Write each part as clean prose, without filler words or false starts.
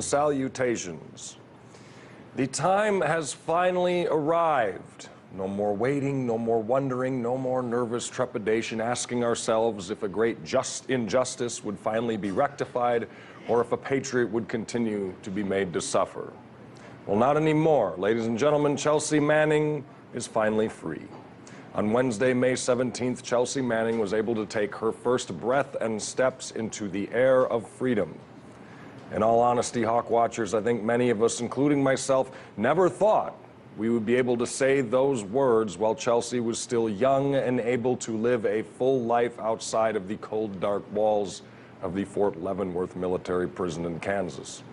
salutations. The time has finally arrived. No more waiting, no more wondering, no more nervous trepidation, asking ourselves if a great injustice would finally be rectified or if a patriot would continue to be made to suffer. Well, not anymore. Ladies and gentlemen, Chelsea Manning is finally free. On Wednesday, May 17th, Chelsea Manning was able to take her first breath and steps into the air of freedom. In all honesty, Hawk Watchers, I think many of us, including myself, never thought we would be able to say those words while Chelsea was still young and able to live a full life outside of the cold, dark walls of the Fort Leavenworth military prison in Kansas.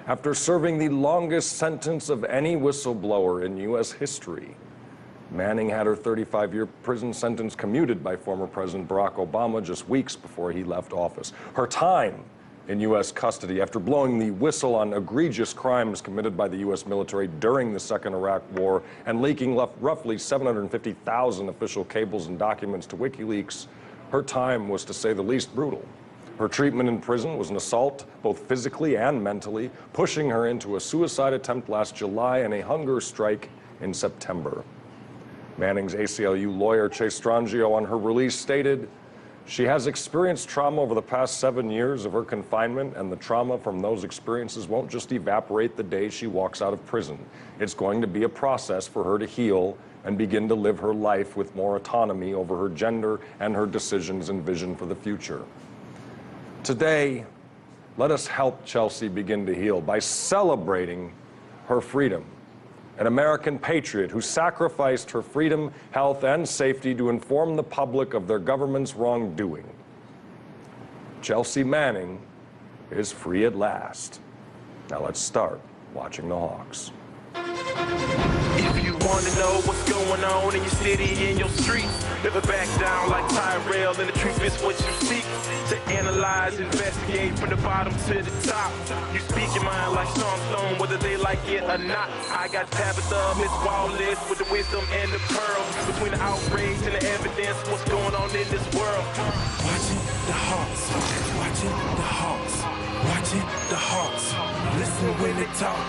After serving the longest sentence of any whistleblower in U.S. history, Manning had her 35-year prison sentence commuted by former President Barack Obama just weeks before he left office. Her time in U.S. custody after blowing the whistle on egregious crimes committed by the U.S. military during the Second Iraq War and leaking roughly 750,000 official cables and documents to WikiLeaks, her time was, to say the least, brutal. Her treatment in prison was an assault, both physically and mentally, pushing her into a suicide attempt last July and a hunger strike in September. Manning's ACLU lawyer, Chase Strangio, on her release stated, "She has experienced trauma over the past 7 years of her confinement, and the trauma from those experiences won't just evaporate the day she walks out of prison. It's going to be a process for her to heal and begin to live her life with more autonomy over her gender and her decisions and vision for the future." Today, let us help Chelsea begin to heal by celebrating her freedom. An American patriot who sacrificed her freedom, health, and safety to inform the public of their government's wrongdoing. Chelsea Manning is free at last. Now let's start watching the Hawks. If you want to know what's going on in your city, in your streets, never back down like Tyrell, and the truth is what you seek. To analyze, investigate from the bottom to the top. You speak your mind like Sean Stone, whether they like it or not. I got Tabitha, Miss Wallace, with the wisdom and the pearl. Between the outrage and the evidence, what's going on in this world. Watching the Hawks, watching the Hawks, watching the Hawks. Listen when they talk.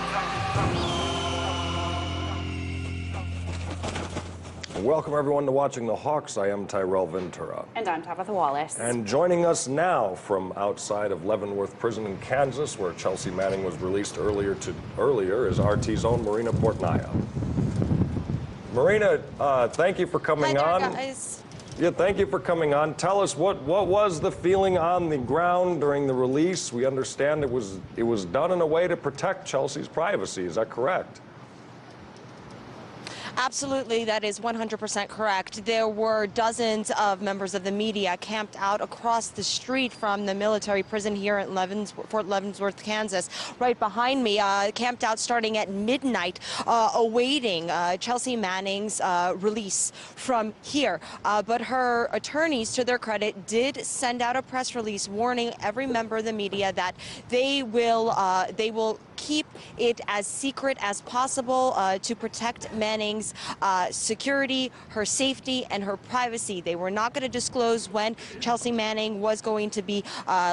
Welcome everyone to Watching the Hawks. I am Tyrell Ventura. And I'm Tabitha Wallace. And joining us now from outside of Leavenworth Prison in Kansas, where Chelsea Manning was released earlier, is RT's own Marina Portnaya. Marina, thank you for coming on. Hi there, guys. Yeah, thank you for coming on. Tell us what was the feeling on the ground during the release? We understand it was done in a way to protect Chelsea's privacy. Is that correct? Absolutely, that is 100% correct. There were dozens of members of the media camped out across the street from the military prison here at Fort Leavenworth, Kansas. Right behind me, camped out starting at midnight, awaiting Chelsea Manning's release from here. But her attorneys, to their credit, did send out a press release warning every member of the media that they will keep it as secret as possible to protect Manning's security, her safety, and her privacy. They were not going to disclose when Chelsea Manning was going to be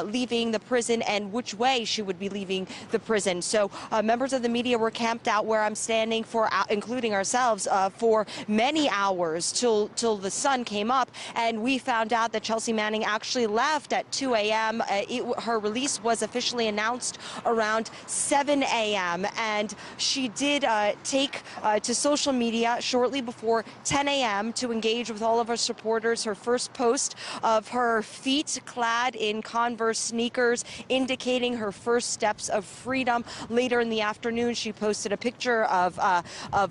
leaving the prison and which way she would be leaving the prison. So members of the media were camped out where I'm standing, for including ourselves, for many hours till the sun came up, and we found out that Chelsea Manning actually left at 2 a.m. Her release was officially announced around 7 a.m. and she did take to social media shortly before 10 a.m. to engage with all of her supporters. Her first post of her feet clad in Converse sneakers, indicating her first steps of freedom. Later in the afternoon, she posted a picture of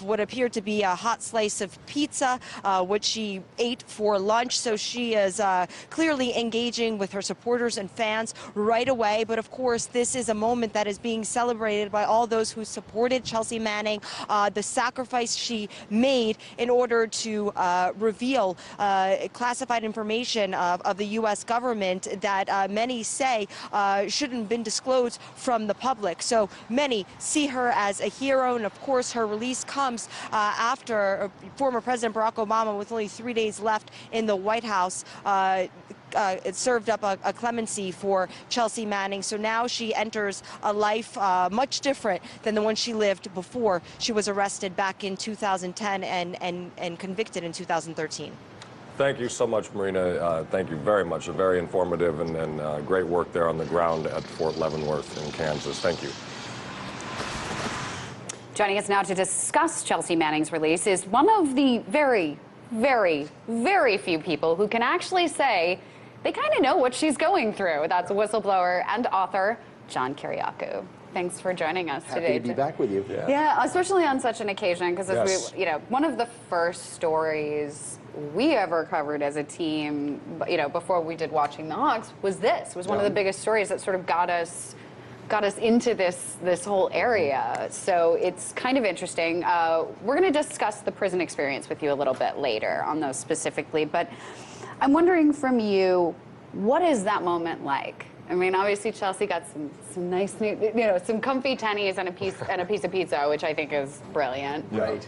what appeared to be a hot slice of pizza, which she ate for lunch. So she is clearly engaging with her supporters and fans right away. But of course, this is a moment that is being celebrated by all those who supported Chelsea Manning, the sacrifice she made in order to reveal classified information of the U.S. government that many say shouldn't have been disclosed from the public. So many see her as a hero, and of course her release comes after former President Barack Obama, with only 3 days left in the White House, served up a clemency for Chelsea Manning. So now she enters a life much different than the one she lived before she was arrested back in 2010 and convicted in 2013. Thank you so much, Marina. Thank you very much. A very informative and great work there on the ground at Fort Leavenworth in Kansas. Thank you. Joining us now to discuss Chelsea Manning's release is one of the very, very, very few people who can actually say they kind of know what she's going through. That's whistleblower and author John Karioku. Thanks for joining us today. Happy to be back with you. Yeah, especially on such an occasion, because Yes. one of the first stories we ever covered as a team, before we did Watching the Hawks, was this. It was one of the biggest stories that sort of got us into this whole area. So it's kind of interesting. We're going to discuss the prison experience with you a little bit later on those specifically, but I'm wondering from you, what is that moment like? I mean, obviously Chelsea got some nice, some comfy tennies and a piece of pizza, which I think is brilliant. Right.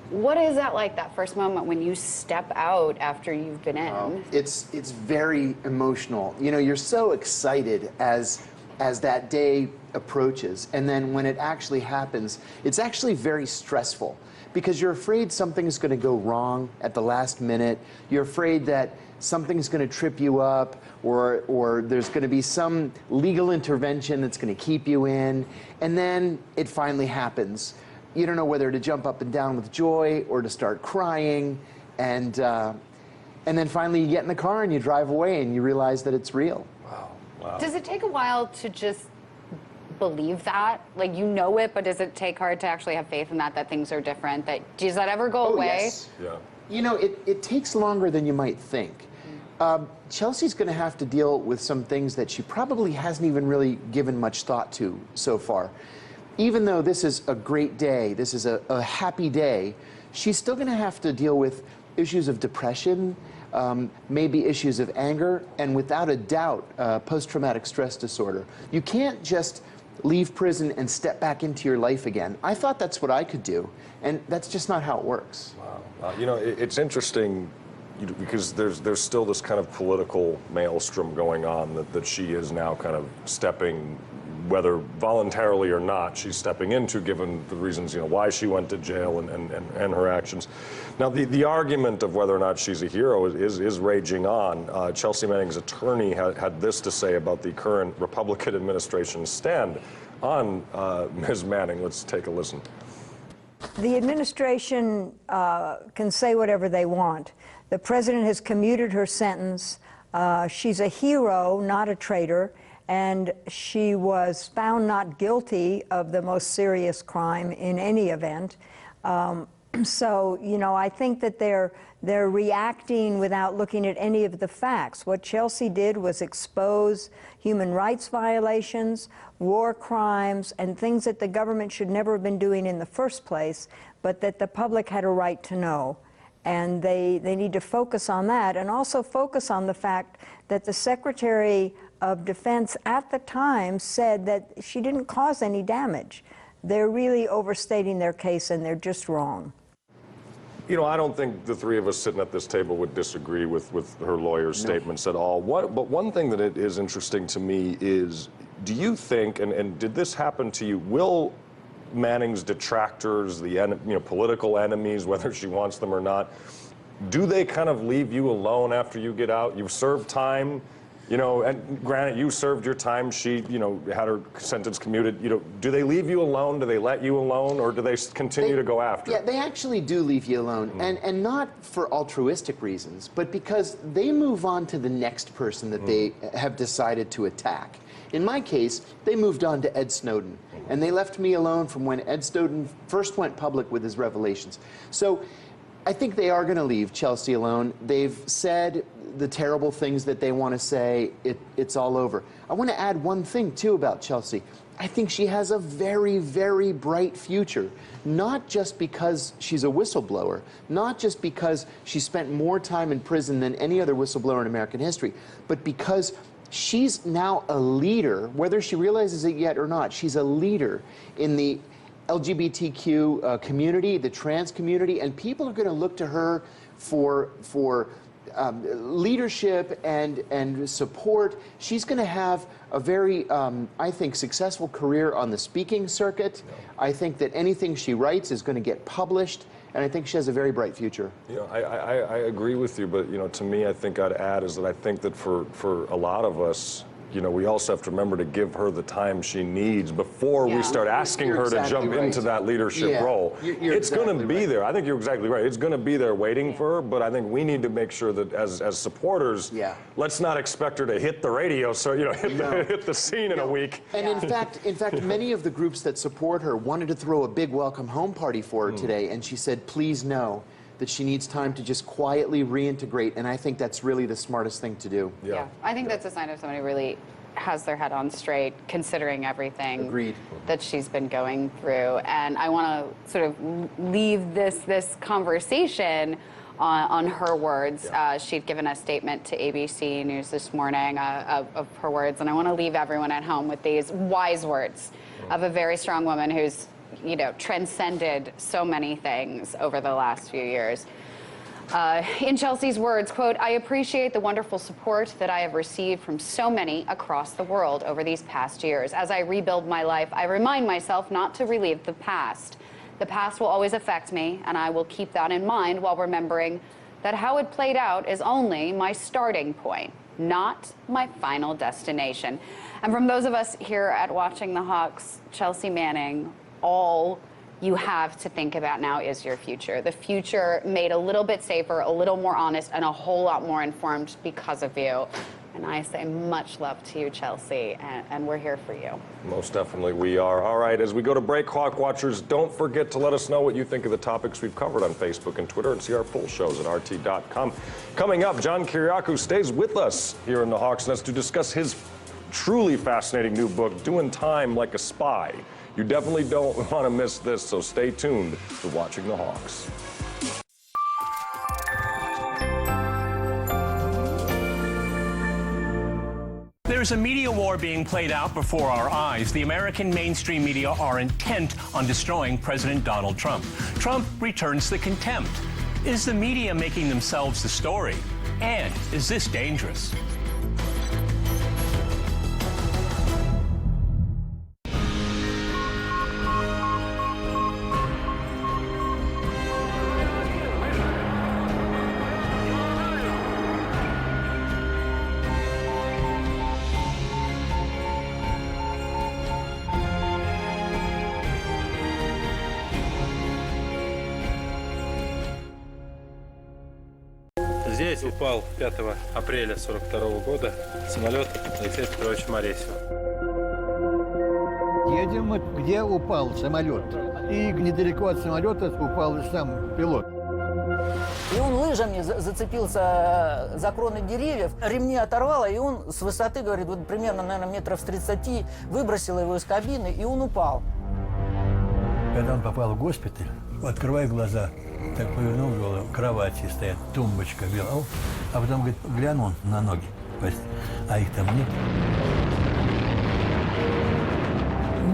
What is that like, that first moment when you step out after you've been in? It's very emotional. You're so excited as that day approaches, and then when it actually happens, it's actually very stressful because you're afraid something's going to go wrong at the last minute. You're afraid that something's going to trip you up, or there's going to be some legal intervention that's going to keep you in, and then it finally happens. You don't know whether to jump up and down with joy or to start crying, and then finally you get in the car and you drive away and you realize that it's real. Wow. Does it take a while to just believe that? Like, you know it, but does it take hard to actually have faith in that things are different? Does that ever go away? Yes. Yeah. It takes longer than you might think. Chelsea's going to have to deal with some things that she probably hasn't even really given much thought to so far. Even though this is a great day, this is a happy day, she's still going to have to deal with issues of depression, maybe issues of anger, and without a doubt, post-traumatic stress disorder. You can't just leave prison and step back into your life again. I thought that's what I could do, and that's just not how it works. Wow. It's interesting because there's still this kind of political maelstrom going on that she is now kind of stepping, whether voluntarily or not, she's stepping into, given the reasons, why she went to jail and her actions. Now, the argument of whether or not she's a hero is raging on. Chelsea Manning's attorney had this to say about the current Republican administration's stand on Ms. Manning. Let's take a listen. The administration can say whatever they want. The president has commuted her sentence. She's a hero, not a traitor. And she was found not guilty of the most serious crime in any event. So, I think that they're reacting without looking at any of the facts. What Chelsea did was expose human rights violations, war crimes, and things that the government should never have been doing in the first place, but that the public had a right to know. And they need to focus on that, and also focus on the fact that the Secretary of Defense at the time said that she didn't cause any damage. They're really overstating their case, and they're just wrong. I don't think the three of us sitting at this table would disagree with her lawyer's statements at all. But one thing that it is interesting to me is, do you think, and did this happen to you, will Manning's detractors, the political enemies, whether she wants them or not, do they kind of leave you alone after you get out? You've served time, and granted, you served your time. She, had her sentence commuted. Do they leave you alone? Do they let you alone, or do they continue to go after? Yeah, they actually do leave you alone, and not for altruistic reasons, but because they move on to the next person that they have decided to attack. In my case, they moved on to Ed Snowden, and they left me alone from when Ed Snowden first went public with his revelations. So I think they are going to leave Chelsea alone. They've said the terrible things that they want to say. It's all over. I want to add one thing, too, about Chelsea. I think she has a very, very bright future, not just because she's a whistleblower, not just because she spent more time in prison than any other whistleblower in American history, but because she's now a leader, whether she realizes it yet or not. She's a leader in the LGBTQ community, the trans community, and people are going to look to her for leadership and support. She's going to have a very, I think, successful career on the speaking circuit. I think that anything she writes is going to get published, and I think she has a very bright future. You know, I agree with you, but, you know, to me, I think I'd add is that I think that for a lot of us, you know, we also have to remember to give her the time she needs before we start asking her to jump into that leadership role. It's going to be there. I think you're exactly right. It's going to be there waiting for her, but I think we need to make sure that as supporters, let's not expect her to hit the radio, so, you know, hit the scene in a week. And in fact, many of the groups that support her wanted to throw a big welcome home party for her today, and she said, please know that she needs time to just quietly reintegrate, and I think that's really the smartest thing to do. Yeah, I think that's a sign of somebody who really has their head on straight, considering everything that she's been going through. And I want to sort of leave this conversation on her words. She'd given a statement to ABC News this morning of her words, and I want to leave everyone at home with these wise words of a very strong woman who's, you know, transcended so many things over the last few years. In Chelsea's words, quote, "I appreciate the wonderful support that I have received from so many across the world over these past years. As I rebuild my life, I remind myself not to relive the past. The past will always affect me, and I will keep that in mind while remembering that how it played out is only my starting point, not my final destination." And from those of us here at Watching the Hawks, Chelsea Manning, all you have to think about now is your future. The future made a little bit safer, a little more honest, and a whole lot more informed because of you. And I say much love to you, Chelsea, and we're here for you. Most definitely we are. All right, as we go to break, Hawk Watchers, don't forget to let us know what you think of the topics we've covered on Facebook and Twitter, and see our full shows at RT.com. Coming up, John Karioku stays with us here in the Hawks Nest to discuss his truly fascinating new book, Doing Time Like a Spy. You definitely don't want to miss this, so stay tuned to Watching the Hawks. There's a media war being played out before our eyes. The American mainstream media are intent on destroying President Donald Trump. Trump returns the contempt. Is the media making themselves the story? And is this dangerous? Здесь упал 5 апреля 1942 года самолет Алексея Петровича Моресева. Едем, вот, где упал самолет. И недалеко от самолета упал сам пилот. И он лыжами зацепился за кроны деревьев, ремни оторвало, и он с высоты, говорит, вот примерно, наверное, метров с 30, выбросил его из кабины, и он упал. Когда он попал в госпиталь, открываю глаза, так повернул голову, кровати стоят, тумбочка белая, а потом, говорит, глянул на ноги, а их там нет.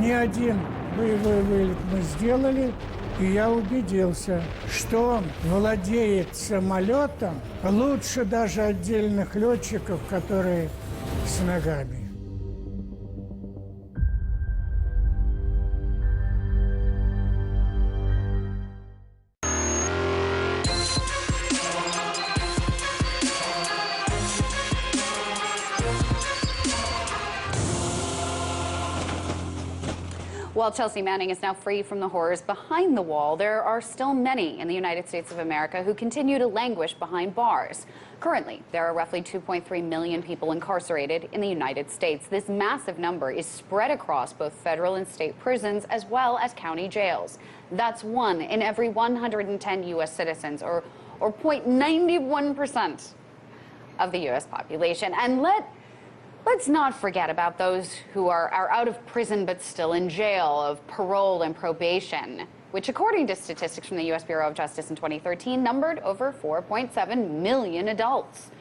Не один боевой вылет мы сделали, и я убедился, что он владеет самолетом лучше даже отдельных летчиков, которые с ногами. While Chelsea Manning is now free from the horrors behind the wall, there are still many in the United States of America who continue to languish behind bars. Currently, there are roughly 2.3 million people incarcerated in the United States. This massive number is spread across both federal and state prisons as well as county jails. That's 1 in every 110 U.S. citizens, or 0.91% of the U.S. population. And let's not forget about those who are out of prison but still in jail, of parole and probation, which, according to statistics from the U.S. Bureau of Justice in 2013, numbered over 4.7 million adults.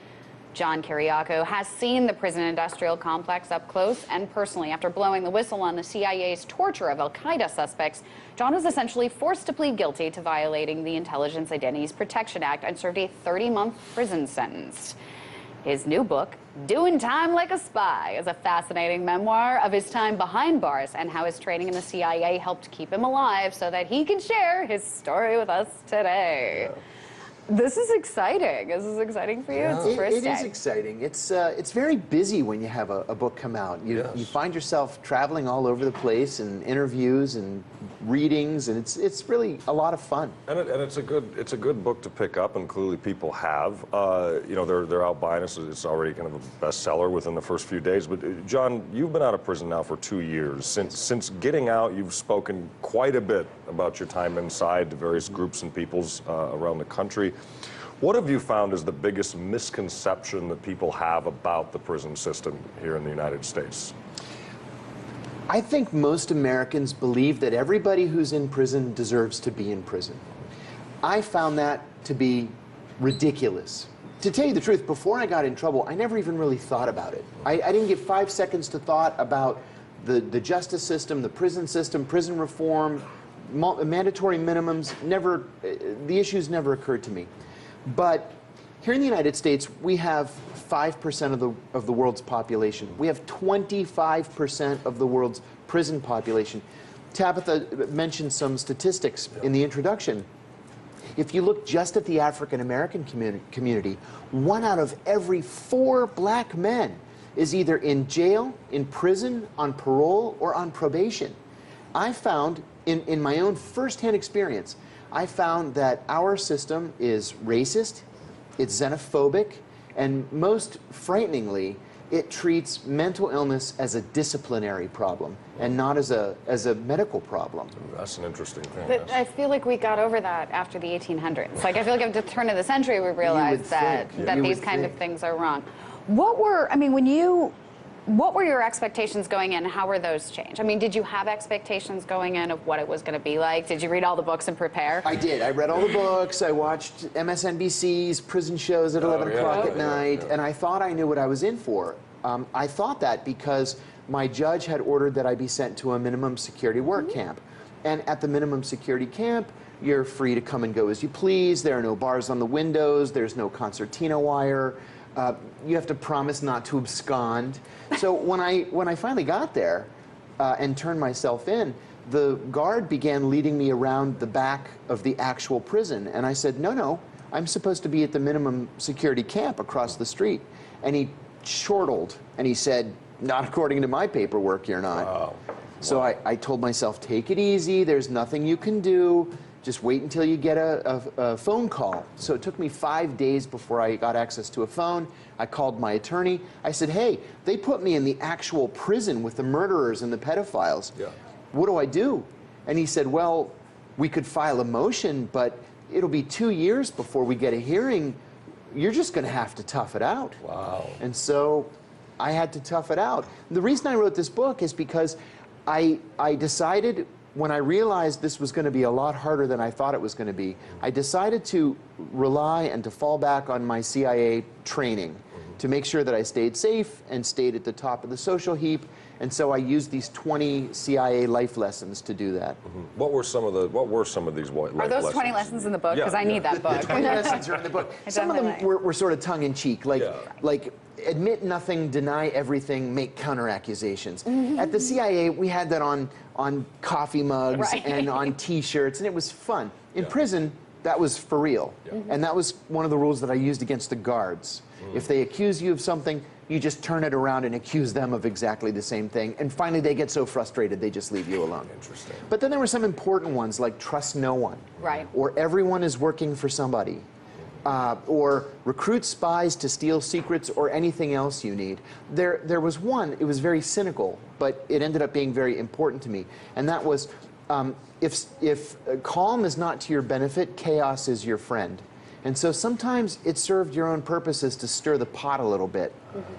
John Karioku has seen the prison industrial complex up close and personally. After blowing the whistle on the CIA's torture of al-Qaeda suspects, John was essentially forced to plead guilty to violating the Intelligence Identities Protection Act and served a 30-month prison sentence. His new book, Doing Time Like a Spy, is a fascinating memoir of his time behind bars and how his training in the CIA helped keep him alive so that he can share his story with us today. Yeah. This is exciting. This is exciting for you. Yeah. It's the first It is exciting. It's very busy when you have a book come out. You find yourself traveling all over the place and interviews and readings, and it's really a lot of fun. And it's a good book to pick up, and clearly people have. You know, they're out buying it. It's already kind of a bestseller within the first few days. But John, you've been out of prison now for 2 years. Since getting out, you've spoken quite a bit about your time inside to various groups and peoples around the country. What have you found is the biggest misconception that people have about the prison system here in the United States? I think most Americans believe that everybody who's in prison deserves to be in prison. I found that to be ridiculous. To tell you the truth, before I got in trouble, I never even really thought about it. I didn't give 5 seconds to thought about the justice system, the prison reform, mandatory minimums. Never, the issues never occurred to me. But here in the United States, we have 5% of the world's population. We have 25% of the world's prison population. Tabitha mentioned some statistics in the introduction. If you look just at the African American community, 1 out of every 4 black men is either in jail, in prison, on parole, or on probation. I found, in my own firsthand experience, I found that our system is racist, it's xenophobic, and most frighteningly, it treats mental illness as a disciplinary problem and not as a medical problem. That's an interesting thing. But I feel like we got over that after the 1800s. Like, I feel like at the turn of the century, we realized that these kind of things are wrong. What were, I mean, what were your expectations going in? How were those changed? I mean, did you have expectations going in of what it was going to be like? Did you read all the books and prepare? I did. I read all the books. I watched MSNBC's prison shows at 11 o'clock at night, and I thought I knew what I was in for. I thought that because my judge had ordered that I be sent to a minimum security work camp. And at the minimum security camp, you're free to come and go as you please. There are no bars on the windows. There's no concertina wire. You have to promise not to abscond. So when I finally got there and turned myself in, the guard began leading me around the back of the actual prison. And I said, no, I'm supposed to be at the minimum security camp across the street. And he chortled and he said, not according to my paperwork, you're not. Wow. So I told myself, take it easy. There's nothing you can do. Just wait until you get a phone call. So it took me 5 days before I got access to a phone. I called my attorney. I said, hey, they put me in the actual prison with the murderers and the pedophiles. Yeah. What do I do? And he said, well, we could file a motion, but it'll be 2 years before we get a hearing. You're just going to have to tough it out. Wow. And so I had to tough it out. The reason I wrote this book is because I decided, when I realized this was going to be a lot harder than I thought it was going to be, I decided to rely and to fall back on my CIA training to make sure that I stayed safe and stayed at the top of the social heap. And so I used these 20 CIA life lessons to do that. What were some of these life lessons? Are those 20 lessons in the book? Because I need that book. The 20 lessons are in the book. Some of them were sort of tongue-in-cheek, like admit nothing, deny everything, make counter-accusations. At the CIA, we had that on coffee mugs and on T-shirts, and it was fun. In prison, that was for real. And that was one of the rules that I used against the guards. If they accuse you of something, you just turn it around and accuse them of exactly the same thing. And finally, they get so frustrated, they just leave you alone. Interesting. But then there were some important ones, like trust no one. Right. Or everyone is working for somebody. Or recruit spies to steal secrets, or anything else you need. There was one, it was very cynical, but it ended up being very important to me. And that was, if calm is not to your benefit, chaos is your friend. And so sometimes it served your own purposes to stir the pot a little bit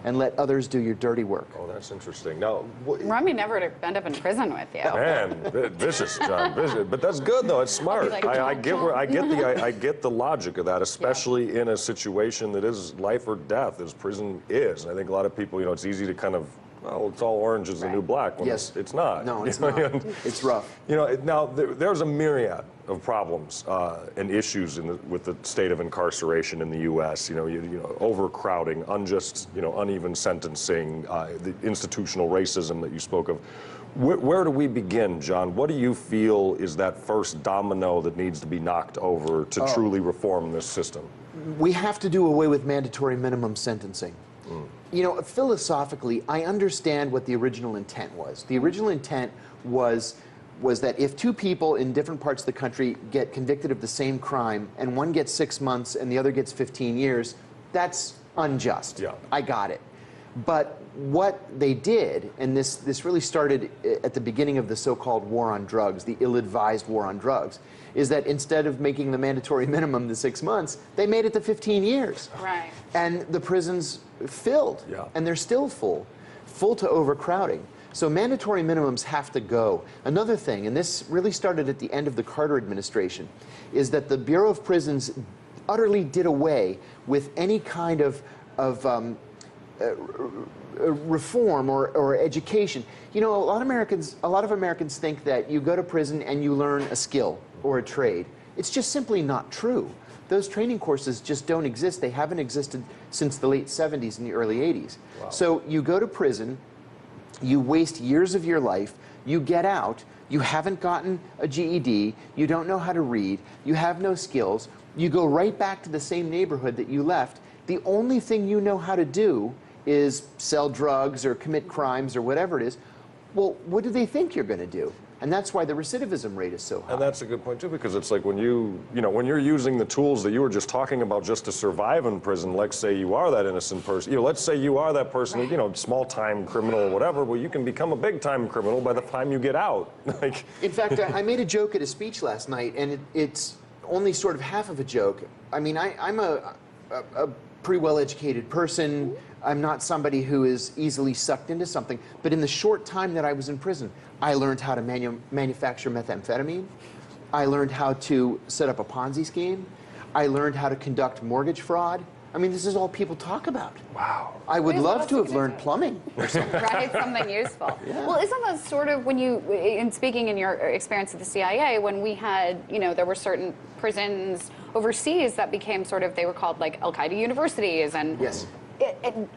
and let others do your dirty work. Oh, that's interesting. Now, Remind me never to end up in prison with you. man, vicious, John, vicious. But that's good though. It's smart. like, I get the logic of that, especially in a situation that is life or death, as prison is. And I think a lot of people, it's easy to kind of, well, it's all orange is the new black. When Yes. it's not. No, it's not. It's rough. Now there's a myriad of problems and issues with the state of incarceration in the U.S. Overcrowding, unjust, uneven sentencing, the institutional racism that you spoke of. Where do we begin, John? What do you feel is that first domino that needs to be knocked over to truly reform this system? We have to do away with mandatory minimum sentencing. Philosophically, I understand what the original intent was. The original intent was that if two people in different parts of the country get convicted of the same crime and one gets 6 months and the other gets 15 years, that's unjust. Yeah. I got it. But what they did, and this really started at the beginning of the so-called war on drugs, the ill-advised war on drugs, is that instead of making the mandatory minimum the 6 months, they made it to 15 years. Right. And the prisons filled, Yeah. and they're still full to overcrowding. So mandatory minimums have to go. Another thing, and this really started at the end of the Carter administration, is that the Bureau of Prisons utterly did away with any kind of reform or education. A lot of Americans think that you go to prison and you learn a skill or a trade. It's just simply not true. Those training courses just don't exist. They haven't existed since the late 70s and the early 80s. Wow. So you go to prison, you waste years of your life, you get out, you haven't gotten a GED, you don't know how to read, you have no skills, you go right back to the same neighborhood that you left. The only thing you know how to do is sell drugs or commit crimes or whatever it is. Well, what do they think you're going to do? And that's why the recidivism rate is so high. And that's a good point too, because it's like when when you're using the tools that you were just talking about just to survive in prison, let's say you are that innocent person, let's say you are that person, small-time criminal or whatever, well, you can become a big-time criminal by the time you get out. In fact, I made a joke at a speech last night, and it's only sort of half of a joke. I mean, I'm a pretty well-educated person. I'm not somebody who is easily sucked into something. But in the short time that I was in prison, I learned how to manufacture methamphetamine. I learned how to set up a Ponzi scheme. I learned how to conduct mortgage fraud. I mean, this is all people talk about. Wow. I would love to have learned plumbing or something. Right, something useful. Yeah. Well, isn't that sort of when in speaking in your experience at the CIA, when we had, there were certain prisons overseas that became sort of, they were called like Al-Qaeda universities, and Yes.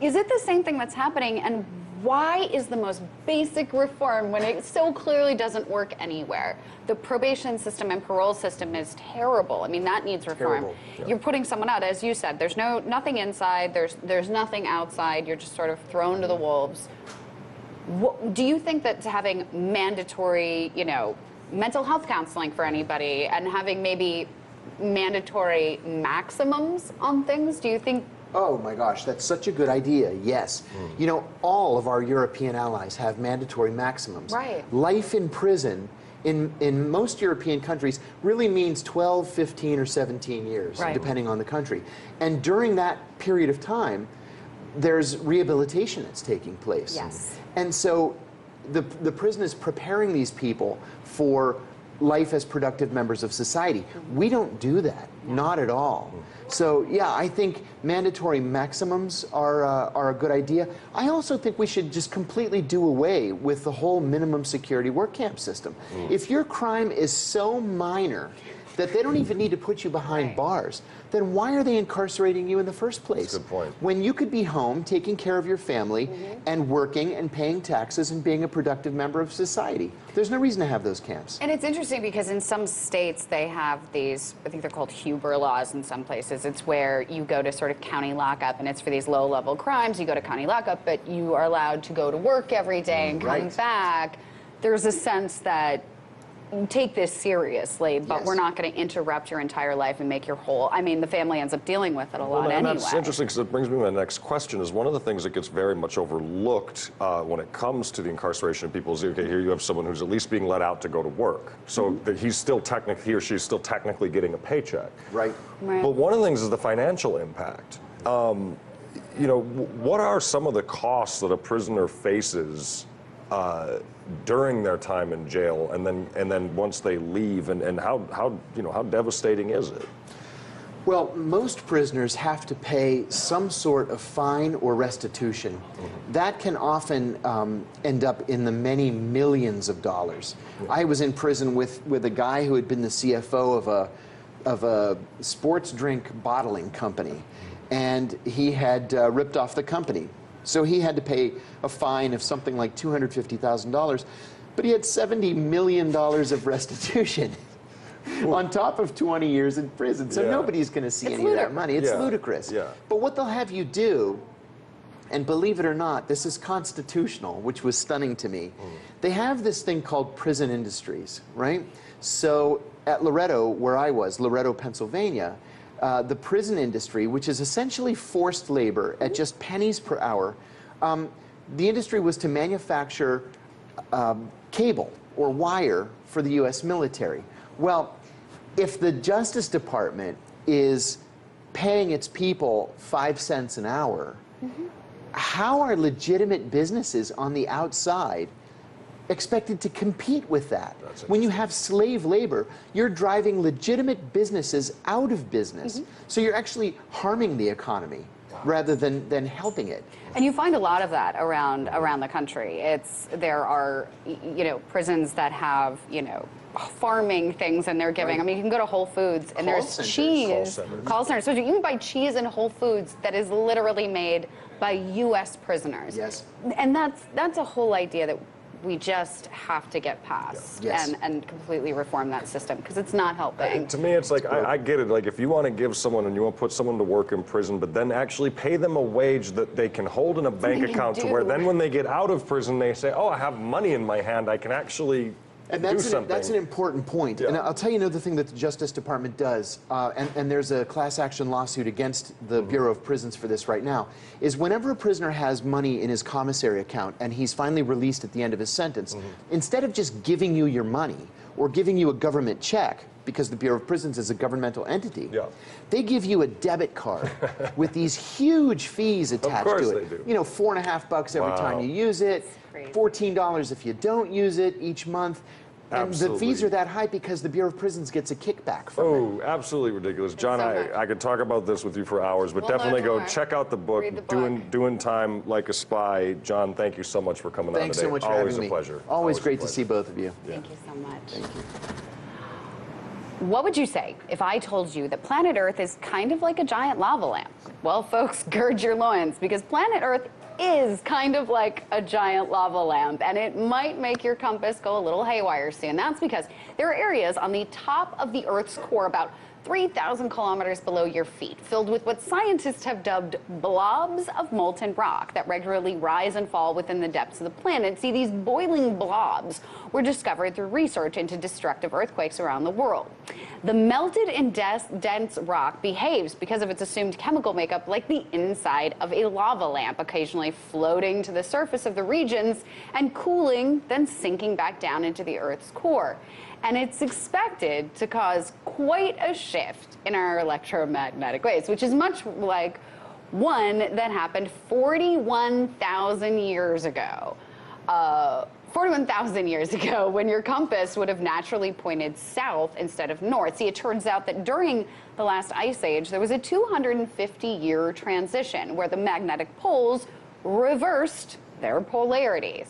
Is it the same thing that's happening? And why is the most basic reform, when it so clearly doesn't work anywhere? The probation system and parole system is terrible. I mean, that needs reform. Terrible. Yeah. You're putting someone out, as you said. There's nothing inside. There's nothing outside. You're just sort of thrown to the wolves. Do you think that having mandatory, mental health counseling for anybody and having maybe mandatory maximums on things, do you think? Oh my gosh, that's such a good idea, yes. All of our European allies have mandatory maximums. Right. Life in prison in most European countries really means 12, 15, or 17 years, Right. depending on the country. And during that period of time, there's rehabilitation that's taking place. Yes. And so the prison is preparing these people for life as productive members of society. We don't do that, not at all. So yeah, I think mandatory maximums are a good idea. I also think we should just completely do away with the whole minimum security work camp system. If your crime is so minor that they don't even need to put you behind bars, then why are they incarcerating you in the first place? That's a good point. When you could be home taking care of your family and working and paying taxes and being a productive member of society. There's no reason to have those camps. And it's interesting because in some states they have these, I think they're called Huber laws in some places. It's where you go to sort of county lockup and it's for these low-level crimes. You go to county lockup, but you are allowed to go to work every day and come back. There's a sense that take this seriously, but Yes. we're not going to interrupt your entire life and make your whole, I mean, the family ends up dealing with it a lot and anyway. that's interesting because it brings me to my next question. Is one of the things that gets very much overlooked when it comes to the incarceration of people is, okay, here you have someone who's at least being let out to go to work. So that he or she's still technically getting a paycheck. Right. Right. But one of the things is the financial impact. You know, what are some of the costs that a prisoner faces during their time in jail, and then once they leave, and how devastating is it? Well, most prisoners have to pay some sort of fine or restitution. That can often end up in the many millions of dollars. I was in prison with a guy who had been the CFO of a sports drink bottling company, and he had ripped off the company. So he had to pay a fine of something like $250,000, but he had $70 million of restitution on top of 20 years in prison. So nobody's going to see any of that money. It's ludicrous. Yeah. But what they'll have you do, and believe it or not, this is constitutional, which was stunning to me. They have this thing called prison industries, right? So at Loretto, where I was, Loretto, Pennsylvania, the prison industry, which is essentially forced labor at just pennies per hour, the industry was to manufacture cable or wire for the U.S. military. Well, if the Justice Department is paying its people 5 cents an hour, how are legitimate businesses on the outside expected to compete with that? When you have slave labor, you're driving legitimate businesses out of business. So you're actually harming the economy rather than helping it. And you find a lot of that around the country. There are, prisons that have, farming things, and they're giving. I mean, you can go to Whole Foods and there's cheese. Call centers. So you can buy cheese in Whole Foods that is literally made by U.S. prisoners. Yes. And that's a whole idea that we just have to get past and completely reform that system, because it's not helping. To me, it's like, I get it. Like, if you want to give someone and you want to put someone to work in prison, but then actually pay them a wage that they can hold in a bank account to where then when they get out of prison, they say, oh, I have money in my hand, I can actually do something. That's an important point. And I'll tell you another thing that the Justice Department does, and there's a class action lawsuit against the Bureau of Prisons for this right now, is whenever a prisoner has money in his commissary account and he's finally released at the end of his sentence, instead of just giving you your money or giving you a government check, because the Bureau of Prisons is a governmental entity, they give you a debit card with these huge fees attached to it. You know, $4.50 every time you use it, $14 if you don't use it each month. And the fees are that high because the Bureau of Prisons gets a kickback from it. Oh, absolutely ridiculous. John, I could talk about this with you for hours, but definitely go check out the book, Doing Time Like a Spy. John, thank you so much for coming on today. Thanks so much for having me. Always a pleasure. Always great to see both of you. Thank you so much. Thank you. What would you say if I told you that planet Earth is kind of like a giant lava lamp? Well, folks, gird your loins, because planet Earth is kind of like a giant lava lamp, and it might make your compass go a little haywire soon. That's because there are areas on the top of the Earth's core, about 3,000 kilometers below your feet, filled with what scientists have dubbed blobs of molten rock that regularly rise and fall within the depths of the planet. See, these boiling blobs were discovered through research into destructive earthquakes around the world. The melted and dense rock behaves, because of its assumed chemical makeup, like the inside of a lava lamp, occasionally floating to the surface of the regions and cooling, then sinking back down into the Earth's core. And it's expected to cause quite a shift in our electromagnetic waves, which is much like one that happened 41,000 years ago. 41,000 years ago, when your compass would have naturally pointed south instead of north. See, it turns out that during the last ice age, there was a 250-year transition where the magnetic poles reversed their polarity.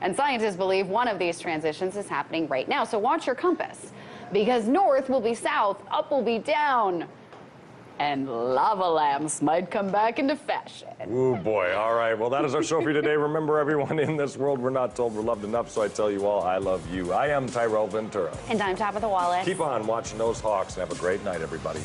And scientists believe one of these transitions is happening right now. So watch your compass, because north will be south, up will be down, and lava lamps might come back into fashion. Oh boy, all right. Well, that is our show for you today. Remember, everyone, in this world, we're not told we're loved enough, so I tell you all, I love you. I am Tyrell Ventura. And I'm Tabitha Wallace. Keep on watching those Hawks, and have a great night, everybody.